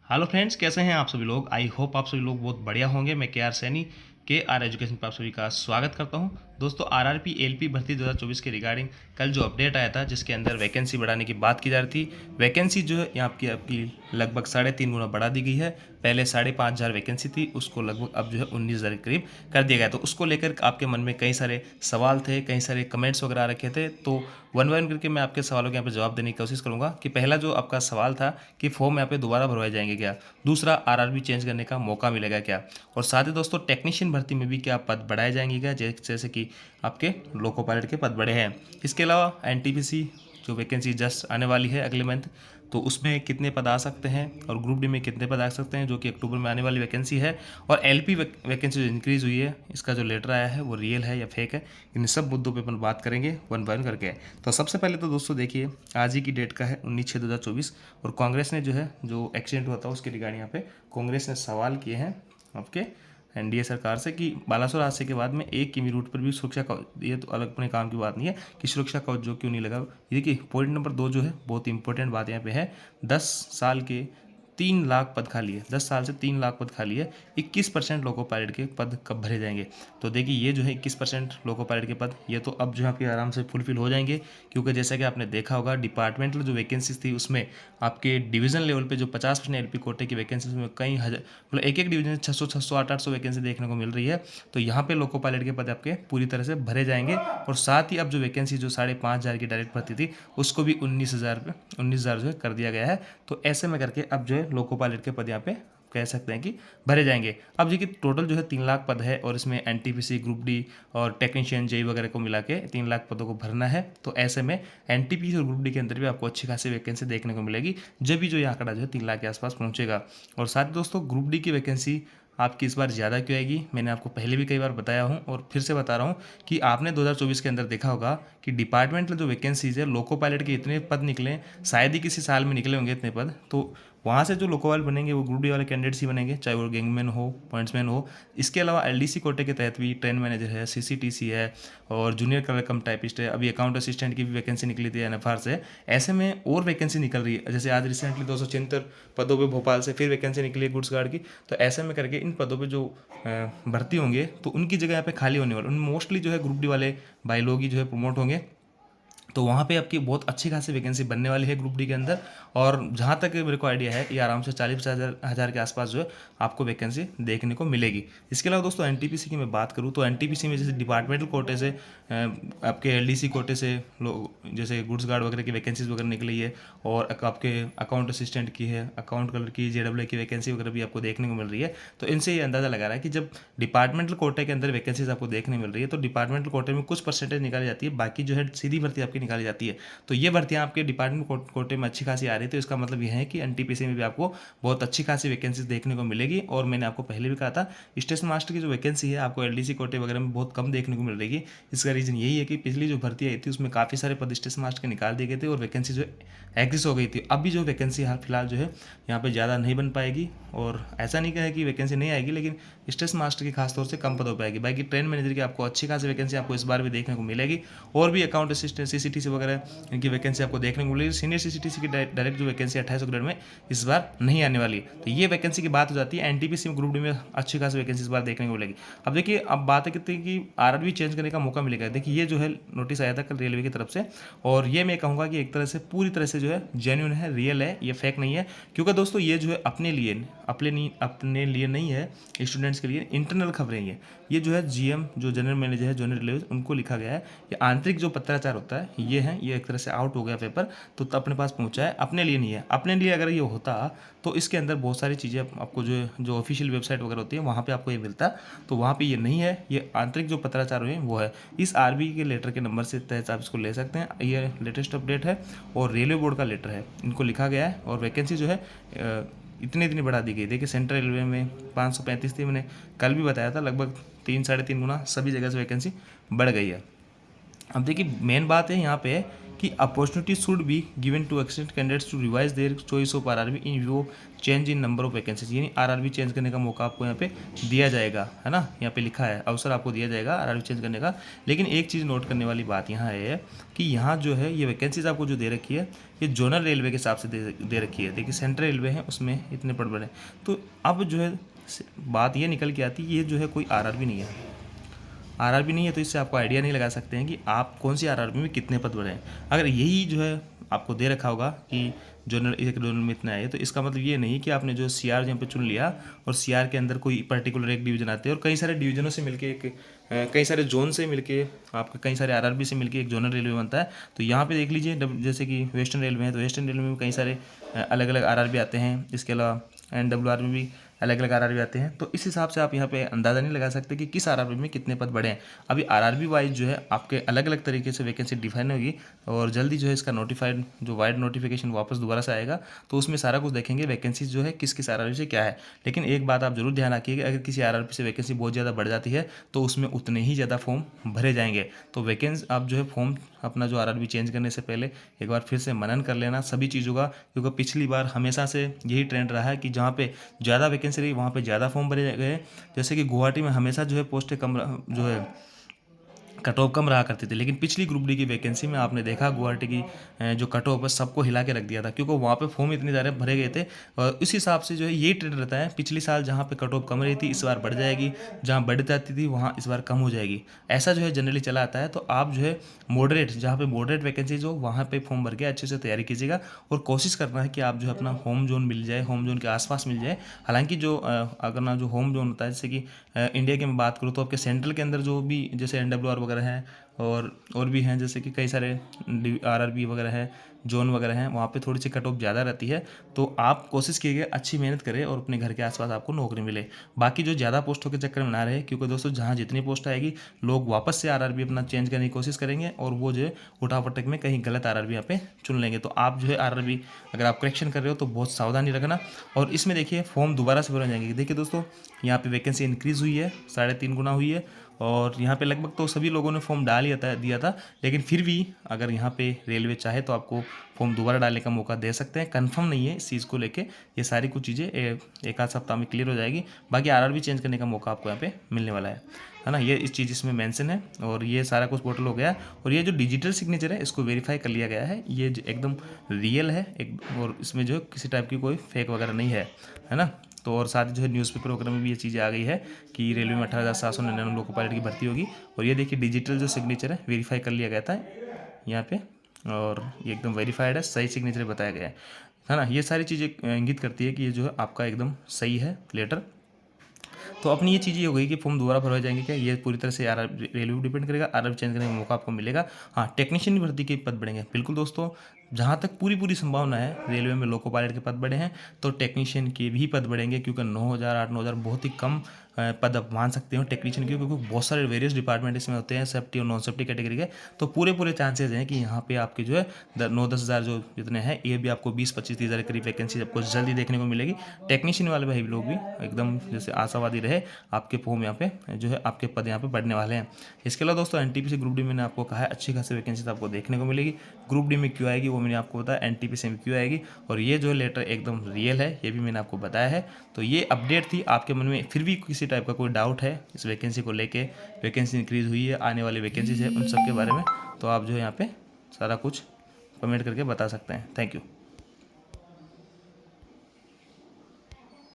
Hello friends, कैसे हैं आप सभी लोग। आई होप आप सभी लोग बहुत बढ़िया होंगे। मैं के आर सैनी के आर एजुकेशन पर आप सभी का स्वागत करता हूं। दोस्तों, आरआरपी एलपी भर्ती 2024 के रिगार्डिंग कल जो अपडेट आया था, जिसके अंदर वैकेंसी बढ़ाने की बात की जा रही थी। वैकेंसी जो है यहाँ आपकी लगभग 3.5 गुना बढ़ा दी गई है। पहले 5,500 वैकेंसी थी, उसको लगभग अब जो है 19,000 के करीब कर दिया गया। तो उसको लेकर आपके मन में कई सारे सवाल थे, कई सारे कमेंट्स वगैरह आ रखे थे। तो वन बाय वन करके मैं आपके सवालों के यहाँ पे जवाब देने की कोशिश करूंगा कि पहला जो आपका सवाल था कि फॉर्म यहाँ पे दोबारा भरवाए जाएंगे क्या, दूसरा आरआरबी चेंज करने का मौका मिलेगा क्या, और साथ ही दोस्तों टेक्नीशियन भर्ती में भी क्या पद बढ़ाए जाएंगे क्या, जैसे कि आपके लोको पायलट के पद बढ़े हैं। इसके अलावा एनटीपीसी जो वैकेंसी जस्ट आने वाली है अगले मंथ, तो उसमें कितने पद आ सकते हैं और ग्रुप डी में कितने पद आ सकते हैं, जो कि अक्टूबर में आने वाली वैकेंसी है। और एलपी वैकेंसी जो इंक्रीज़ हुई है, इसका जो लेटर आया है वो रियल है या फेक है, इन सब मुद्दों पे अपन बात करेंगे वन बाय वन करके। तो सबसे पहले तो दोस्तों देखिए, आज ही की डेट का है 19/6/2024, और कांग्रेस ने जो है जो एक्सीडेंट हुआ था उसके रिगार्डिंग यहाँ पे कांग्रेस ने सवाल किए हैं आपके एनडीए सरकार से कि बालासोर हादसे के बाद में एक किमी रूट पर भी सुरक्षा का, ये तो अलग अपने काम की बात नहीं है कि सुरक्षा कवच जो क्यों नहीं लगा। ये कि पॉइंट नंबर 2 जो है बहुत इंपॉर्टेंट बात यहाँ पे है। 10 साल के 3 लाख पद खाली है, 10 साल से 3 लाख पद खाली है। 21% लोको पायलट के पद कब भरे जाएंगे। तो देखिए, ये जो है 21% लोको पायलट के पद, ये तो अब जो है आपके आराम से फुलफिल हो जाएंगे, क्योंकि जैसा कि आपने देखा होगा डिपार्टमेंटल जो वैकेंसीज थी उसमें आपके डिवीजन लेवल पे जो 50% एलपी कोटे की वैकेंसीज में कई हज़ार, मतलब एक एक डिवीजन 600 600 800 वैकेंसी देखने को मिल रही है। तो यहाँ पे लोको पायलट के पद आपके पूरी तरह से भरे जाएंगे। और साथ ही अब जो वैकेंसी जो 5,500 की डायरेक्ट भर्ती थी, उसको भी 19,000 जो है कर दिया गया है। तो ऐसे में करके अब जो है लोको पायलट के पद यहाँ पे कह सकते हैं कि भरे जाएंगे। अब देखिए, टोटल जो है 3 लाख पद है, और इसमें एनटीपीसी ग्रुप डी और टेक्नीशियन जेई वगैरह को मिला के 3 लाख पदों को भरना है। तो ऐसे में एनटीपीसी और ग्रुप डी के अंदर भी आपको अच्छी खासी वैकेंसी देखने को मिलेगी, जब भी जो ये आंकड़ा जो है 3 लाख के आसपास पहुंचेगा। और साथ ही दोस्तों, ग्रुप डी की वैकेंसी आपकी इस बार ज़्यादा क्यों आएगी, मैंने आपको पहले भी कई बार बताया हूँ और फिर से बता रहा हूँ कि आपने 2024 के अंदर देखा होगा कि डिपार्टमेंटल जो वैकेंसीज है, लोको पायलट के इतने पद निकले, शायद ही किसी साल में निकले होंगे इतने पद। तो वहाँ से जो लोको पायलट बनेंगे वो ग्रुप डी वाले कैंडिडेट्स ही बनेंगे, चाहे वो गैंगमैन हो, पॉइंट्समैन हो। इसके अलावा एलडीसी कोटे के तहत भी ट्रेन मैनेजर है, सीसीटीसी है, और जूनियर कलर कम टाइपिस्ट है। अभी अकाउंट असिस्टेंट की भी वैकेंसी निकली थी एनएफआर से। ऐसे में और वैकेंसी निकल रही है, जैसे आज रिसेंटली 276 पदों पे भोपाल से फिर वैकेंसी निकली है गुड्स गार्ड की। तो ऐसे में करके इन पदों पे जो भर्ती होंगे, तो उनकी जगह यहाँ पे खाली होने वाले, उनमें मोस्टली जो है ग्रुप डी वाले भाई लोग ही जो है प्रमोट होंगे। तो वहाँ पे आपकी बहुत अच्छी खासी वैकेंसी बनने वाली है ग्रुप डी के अंदर। और जहाँ तक मेरे को आइडिया है, ये आराम से 40,000 के आसपास जो है आपको वैकेंसी देखने को मिलेगी। इसके अलावा दोस्तों, एनटीपीसी की मैं बात करूँ तो एनटीपीसी में जैसे डिपार्टमेंटल कोटे से आपके एलडीसी कोटे से लोग, जैसे गुड्स गार्ड वगैरह की वैकेंसीज वगैरह निकली है, और आपके अकाउंट असिस्टेंट की है, अकाउंट कलर की, जेडब्ल्यू की वैकेंसी वगैरह भी आपको देखने को मिल रही है। तो इनसे ये अंदाज़ा लगा रहा है कि जब डिपार्टमेंटल कोटे के अंदर वैकेंसीज आपको देखने मिल रही है, तो डिपार्टमेंटल कोटे में कुछ परसेंटेज निकाली जाती है, बाकी जो है सीधी भर्ती आपकी निकाली जाती है। तो ये भर्तियाँ आपके डिपार्टमेंट कोटे में अच्छी खासी आ रही थी। तो इसका मतलब यह है कि एनटीपीसी में भी आपको बहुत अच्छी खासी वैकेंसीज देखने को मिलेगी। और मैंने आपको पहले भी कहा था, स्टेशन मास्टर की जो वैकेंसी है आपको एलडीसी कोटे वगैरह में बहुत कम देखने को मिल रही है। इसका रीज़न यही है कि पिछली जो भर्ती आई थी उसमें काफ़ी सारे पद स्टेशन मास्टर के निकाल दिए गए थे, और वैकेंसी जो एग्जिस्ट हो गई थी। अभी जो वैकेंसी हाल फिलहाल जो है यहाँ पे ज़्यादा नहीं बन पाएगी। और ऐसा नहीं कहा कि वैकेंसी नहीं आएगी, लेकिन स्टेशन मास्टर की खासतौर से कम पदों पर आएगी। बाकी ट्रेन मैनेजर की आपको अच्छी खासी वैकेंसी आपको इस बार भी देखने को मिलेगी। और भी अकाउंट असिस्टेंट, सीसीटीसी वगैरह, इनकी वैकेंसी आपको देखने को मिलेगी। सीनियर सीसीटीसी की डायरेक्ट जो वैकेंसी 2800 ग्रेड में इस बार नहीं आने वाली। तो ये वैकेंसी की बात हो जाती है। एनटीपीसी में ग्रुप डी में अच्छी खासी वैकेंसी इस बार देखने को मिलेगी। अब देखिए, अब बात है कि आरआरबी चेंज करने का मौका मिलेगा। देखिए, ये जो है नोटिस आया था कल रेलवे की तरफ से, और ये मैं कहूँगा कि एक तरह से पूरी तरह से जो है जेन्युइन है, रियल है, ये फेक नहीं है। क्योंकि दोस्तों, ये जो है अपने लिए नहीं है, स्टूडेंट्स के लिए इंटरनल खबरें ये जो है जीएम, जो जनरल मैनेजर है, जनरल रिलेज, उनको लिखा गया है। ये आंतरिक जो पत्राचार होता है ये है, ये एक तरह से आउट हो गया पेपर, तो अपने पास पहुंचा है, अपने लिए नहीं है। अपने लिए अगर ये होता तो इसके अंदर बहुत सारी चीज़ें आपको जो ऑफिशियल वेबसाइट वगैरह होती है वहाँ पे आपको ये मिलता। तो वहाँ पे ये नहीं है, ये आंतरिक जो पत्राचार हुए वो है। इस आरबी के लेटर के नंबर से तहत आप इसको ले सकते हैं। ये लेटेस्ट अपडेट है, और रेलवे बोर्ड का लेटर है, इनको लिखा गया है। और वैकेंसी जो है इतनी बढ़ा दी गई। देखिए, सेंट्रल रेलवे में 535 थी, मैंने कल भी बताया था, लगभग 3 साढ़े 3 गुना सभी जगह से वैकेंसी बढ़ गई है। अब देखिए, मेन बात है यहाँ पे कि opportunity should be given to extent candidates to revise their choice of RRB in view of change in number of vacancies, यानी आरआरबी चेंज करने का मौका आपको यहाँ पे दिया जाएगा, है ना, यहाँ पे लिखा है अवसर आपको दिया जाएगा आरआरबी चेंज करने का। लेकिन एक चीज़ नोट करने वाली बात यहाँ है कि यहाँ जो है ये वैकेंसीज आपको जो दे रखी है ये जोनल रेलवे के हिसाब से दे रखी है। देखिए सेंट्रल रेलवे है उसमें इतने पद बने, तो अब जो है बात ये निकल के आती है ये जो है कोई आरआरबी नहीं है। आरआरबी नहीं है तो इससे आपको आइडिया नहीं लगा सकते हैं कि आप कौन सी आरआरबी में कितने पद बढ़े हैं। अगर यही जो है आपको दे रखा होगा कि जनरल एक जनरल में इतना है, तो इसका मतलब ये नहीं कि आपने जो सीआर यहाँ पे चुन लिया और सीआर के अंदर कोई पर्टिकुलर एक डिवीजन आते हैं और कई सारे डिवीजनों से मिलके एक कई सारे जोन से मिलके आपका कई सारे आरआरबी से मिलके एक जोनल रेलवे बनता है। तो यहाँ पे देख लीजिए जैसे कि वेस्टर्न रेलवे है तो वेस्टर्न रेलवे में कई सारे अलग अलग आरआरबी आते हैं। इसके अलावा एनडब्ल्यूआर में भी अलग अलग आरआरबी आते हैं। तो इस हिसाब से आप यहाँ पे अंदाज़ा नहीं लगा सकते कि किस आरआरबी में कितने पद बढ़े हैं। अभी आरआरबी वाइज जो है आपके अलग अलग तरीके से वैकेंसी डिफाइन होगी और जल्दी जो है इसका नोटिफाइड जो वाइड नोटिफिकेशन वापस दोबारा से आएगा तो उसमें सारा कुछ देखेंगे वैकेंसी जो है किस किस आरआरबी से क्या है। लेकिन एक बात आप जरूर ध्यान रखिएगा, अगर किसी आरआरबी से वैकेंसी बहुत ज़्यादा बढ़ जाती है तो उसमें उतने ही ज़्यादा फॉर्म भरे जाएंगे। तो वैकेंसी आप जो है फॉर्म अपना जो आरआरबी चेंज करने से पहले एक बार फिर से मनन कर लेना सभी चीज़ों का, क्योंकि पिछली बार हमेशा से यही ट्रेंड रहा है कि जहाँ पे ज़्यादा वैकेंसी रही वहाँ पे ज़्यादा फॉर्म भरे गए। जैसे कि गुवाहाटी में हमेशा जो है पोस्टें कम जो है कट ऑफ कम रहा करती थी, लेकिन पिछली ग्रुप डी की वैकेंसी में आपने देखा गुवाहाटी की जो कट ऑफ है सबको हिला के रख दिया था, क्योंकि वहाँ पे फॉर्म इतने ज़्यादा भरे गए थे। और इस हिसाब से जो है ये ट्रेंड रहता है, पिछले साल जहाँ पे कट ऑफ कम रही थी इस बार बढ़ जाएगी, जहाँ बढ़ जाती थी वहाँ इस बार कम हो जाएगी। ऐसा जो है जनरली चला आता है। तो आप जो है मॉडरेट जहाँ पे मॉडरेट वैकेंसीज हो वहाँ पे फॉर्म भर के अच्छे से तैयारी कीजिएगा और कोशिश करना है कि आप जो है अपना होम जोन मिल जाए, होम जोन के आसपास मिल जाए। हालांकि जो अगर ना जो होम जोन होता है जैसे कि इंडिया की मैं बात करूँ तो आपके सेंट्रल के अंदर जो भी जैसे एनडब्ल्यूआर वगैरह हैं और भी हैं जैसे कि कई सारे आरआरबी वगैरह है जोन वगैरह हैं, वहाँ पे थोड़ी सी कट ऑफ ज़्यादा रहती है। तो आप कोशिश कीजिए अच्छी मेहनत करें और अपने घर के आसपास आपको नौकरी मिले। बाकी जो ज़्यादा पोस्टों के चक्कर में ना रहे, क्योंकि दोस्तों जहाँ जितनी पोस्ट आएगी लोग वापस से आरआरबी अपना चेंज करने की कोशिश करेंगे और वो जो है उठापटक में कहीं गलत आरआरबी यहाँ पे चुन लेंगे। तो आप जो है आरआरबी अगर आप करेक्शन कर रहे हो तो बहुत सावधानी रखना। और इसमें देखिए फॉर्म दोबारा से भरे जाएंगे। देखिए दोस्तों यहाँ पे वैकेंसी इंक्रीज़ हुई है, 3.5 गुना हुई है और यहाँ पे लगभग तो सभी लोगों ने फॉर्म डाल दिया था। लेकिन फिर भी अगर यहाँ पे रेलवे चाहे तो आपको फॉर्म दोबारा डालने का मौका दे सकते हैं। कंफर्म नहीं है इस चीज़ को लेके, ये सारी कुछ चीज़ें एक आध सप्ताह में क्लियर हो जाएगी। बाकी आरआरबी चेंज करने का मौका आपको यहाँ पे मिलने वाला है ना। ये इस चीज़ इसमें मेंशन है और ये सारा कुछ पोर्टल हो गया। और ये जो डिजिटल सिग्नेचर है इसको वेरीफाई कर लिया गया है, ये एकदम रियल है एक, और इसमें जो किसी टाइप की कोई फेक वगैरह नहीं है ना। तो और साथ ही जो है न्यूज़पेपर वगैरह में भी ये चीज़ें आ गई है कि रेलवे में 18,799 लोको पायलट की भर्ती होगी। और ये देखिए डिजिटल जो सिग्नेचर है वेरीफाई कर लिया गया था यहाँ पे और ये एकदम वेरीफाइड है, सही सिग्नेचर बताया गया है ना। ये सारी चीज़ें इंगित करती है कि ये जो है आपका एकदम सही है लेटर। तो अपनी ये चीज़ ये हो गई कि फॉर्म दोबारा भरवाए जाएंगे क्या, ये पूरी तरह से आर रेलवे पर डिपेंड करेगा। आरआरबी चेंज करने का मौका आपको मिलेगा। हाँ, टेक्नीशियन भर्ती के पद बढ़ेंगे बिल्कुल दोस्तों। जहाँ तक पूरी संभावना है रेलवे में लोको पायलट के पद बढ़े हैं तो टेक्नीशियन के भी पद बढ़ेंगे, क्योंकि 9,000 8-9,000 बहुत ही कम पद आप मान सकते हो टेक्नीशियन के, क्योंकि बहुत सारे वेरियस डिपार्टमेंट इसमें होते हैं सेफ्टी और नॉन सेफ्टी कैटेगरी के। तो पूरे चांसेस हैं कि यहाँ पे आपके जो है 9-10 हज़ार जो जितने हैं ये भी आपको 20-25 हज़ार करीब वैकेंसी आपको जल्दी देखने को मिलेगी। टेक्नीशियन वाले भाई लोग भी एकदम जैसे आशावादी रहे, आपके फॉर्म यहाँ पे जो है आपके पद यहाँ पे बढ़ने वाले हैं। इसके अलावा दोस्तों एनटीपीसी ग्रुप डी मैंने आपको कहा है अच्छी खासी वैकेंसी आपको देखने को मिलेगी। ग्रुप डी में क्यों आएगी वो मैंने आपको बताया, एनटीपीसी में क्यों आएगी, और ये जो लेटर एकदम रियल है ये भी मैंने आपको बताया है। तो ये अपडेट थी। आपके मन में फिर भी किसी टाइप का कोई डाउट है इस वैकेंसी को लेके, वैकेंसी इंक्रीज हुई है, आने वाली वैकेंसीज है उन सब के बारे में, तो आप जो है यहाँ पे सारा कुछ कमेंट करके बता सकते हैं। Thank you.